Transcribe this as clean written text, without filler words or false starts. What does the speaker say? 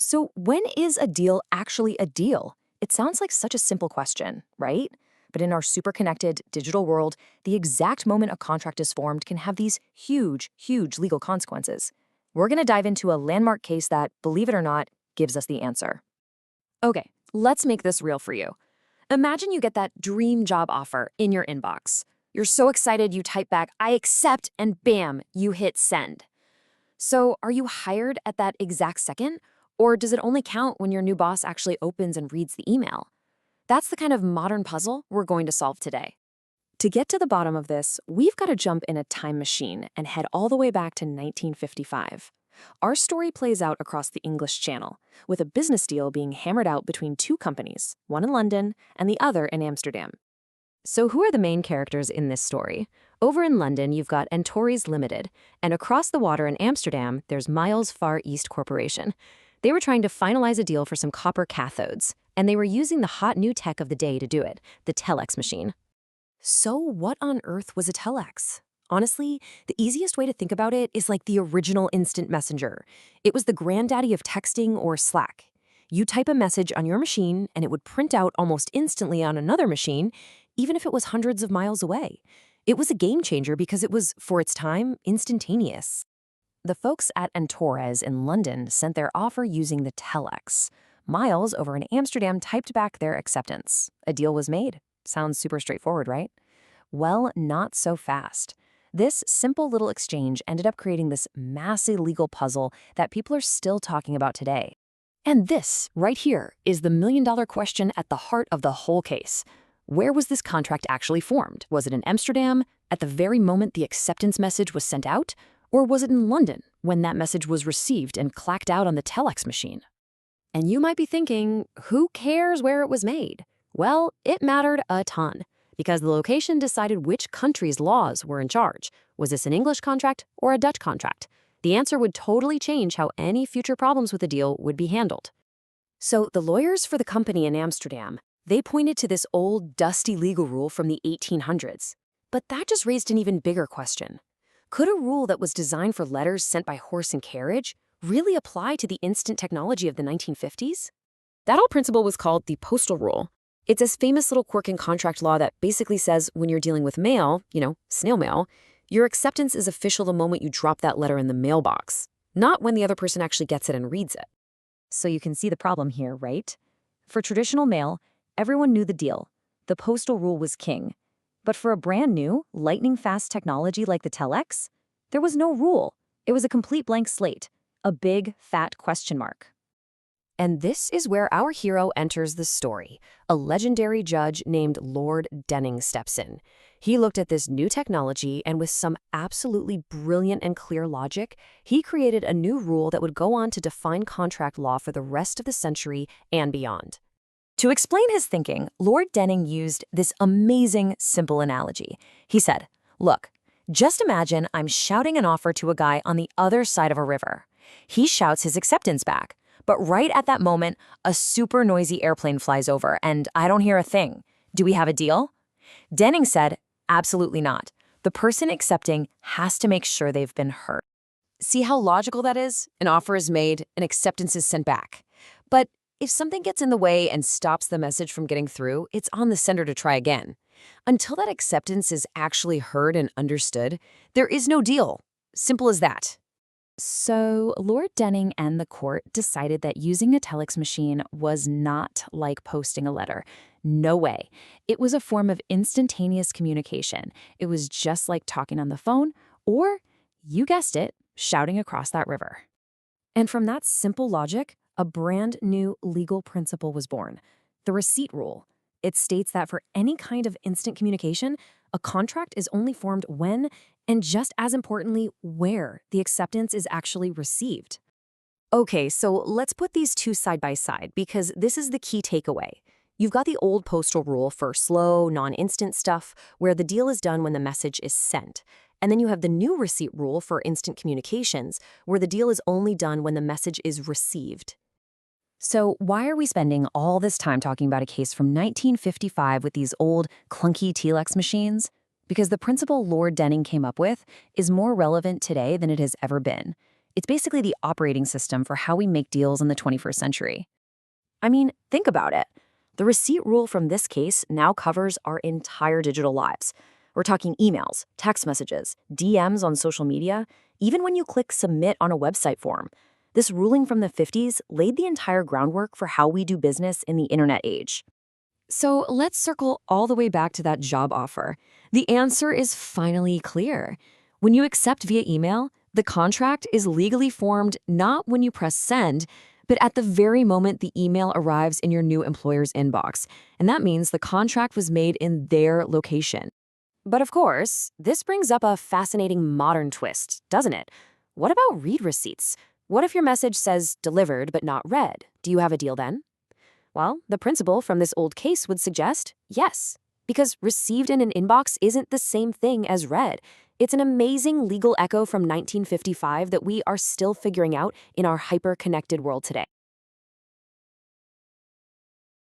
So when is a deal actually a deal? It sounds like such a simple question, right? But in our super connected digital world, the exact moment a contract is formed can have these huge, huge legal consequences. We're going to dive into a landmark case that, believe it or not, gives us the answer. Okay, let's make this real for you. Imagine you get that dream job offer in your inbox. You're so excited you type back, "I accept," and bam, you hit send. So are you hired at that exact second? Or does it only count when your new boss actually opens and reads the email? That's the kind of modern puzzle we're going to solve today. To get to the bottom of this, we've got to jump in a time machine and head all the way back to 1955. Our story plays out across the English Channel, with a business deal being hammered out between two companies, one in London and the other in Amsterdam. So who are the main characters in this story? Over in London, you've got Antares Limited, and across the water in Amsterdam, there's Miles Far East Corporation. They were trying to finalize a deal for some copper cathodes, and they were using the hot new tech of the day to do it, the telex machine. So what on earth was a telex? Honestly, the easiest way to think about it is like the original instant messenger. It was the granddaddy of texting or Slack. You type a message on your machine, and it would print out almost instantly on another machine, even if it was hundreds of miles away. It was a game changer because it was, for its time, instantaneous. The folks at Antares in London sent their offer using the telex. Miles over in Amsterdam typed back their acceptance. A deal was made. Sounds super straightforward, right? Well, not so fast. This simple little exchange ended up creating this massive legal puzzle that people are still talking about today. And this, right here, is the million-dollar question at the heart of the whole case. Where was this contract actually formed? Was it in Amsterdam, at the very moment the acceptance message was sent out? Or was it in London, when that message was received and clacked out on the telex machine? And you might be thinking, who cares where it was made? Well, it mattered a ton, because the location decided which country's laws were in charge. Was this an English contract or a Dutch contract? The answer would totally change how any future problems with the deal would be handled. So the lawyers for the company in Amsterdam, they pointed to this old, dusty legal rule from the 1800s. But that just raised an even bigger question. Could a rule that was designed for letters sent by horse and carriage really apply to the instant technology of the 1950s? That old principle was called the postal rule. It's this famous little quirk in contract law that basically says when you're dealing with mail, snail mail, your acceptance is official the moment you drop that letter in the mailbox, not when the other person actually gets it and reads it. So you can see the problem here, right? For traditional mail, everyone knew the deal. The postal rule was king. But for a brand new, lightning-fast technology like the telex, there was no rule. It was a complete blank slate, a big, fat question mark. And this is where our hero enters the story. A legendary judge named Lord Denning steps in. He looked at this new technology, and with some absolutely brilliant and clear logic, he created a new rule that would go on to define contract law for the rest of the century and beyond. To explain his thinking, Lord Denning used this amazing, simple analogy. He said, "Look, just imagine I'm shouting an offer to a guy on the other side of a river. He shouts his acceptance back. But right at that moment, a super noisy airplane flies over, and I don't hear a thing. Do we have a deal?" Denning said, "Absolutely not. The person accepting has to make sure they've been heard." See how logical that is? An offer is made, an acceptance is sent back. But if something gets in the way and stops the message from getting through, it's on the sender to try again. Until that acceptance is actually heard and understood, there is no deal. Simple as that. So Lord Denning and the court decided that using a telex machine was not like posting a letter. No way. It was a form of instantaneous communication. It was just like talking on the phone or, you guessed it, shouting across that river. And from that simple logic, a brand new legal principle was born, the receipt rule. It states that for any kind of instant communication, a contract is only formed when, and just as importantly, where the acceptance is actually received. Okay, so let's put these two side by side because this is the key takeaway. You've got the old postal rule for slow, non-instant stuff where the deal is done when the message is sent. And then you have the new receipt rule for instant communications where the deal is only done when the message is received. So why are we spending all this time talking about a case from 1955 with these old, clunky telex machines? Because the principle Lord Denning came up with is more relevant today than it has ever been. It's basically the operating system for how we make deals in the 21st century. I mean, think about it. The receipt rule from this case now covers our entire digital lives. We're talking emails, text messages, DMs on social media, even when you click submit on a website form. This ruling from the 50s laid the entire groundwork for how we do business in the internet age. So let's circle all the way back to that job offer. The answer is finally clear. When you accept via email, the contract is legally formed not when you press send, but at the very moment the email arrives in your new employer's inbox. And that means the contract was made in their location. But of course, this brings up a fascinating modern twist, doesn't it? What about read receipts? What if your message says delivered but not read? Do you have a deal then? Well, the principle from this old case would suggest yes, because received in an inbox isn't the same thing as read. It's an amazing legal echo from 1955 that we are still figuring out in our hyper-connected world today.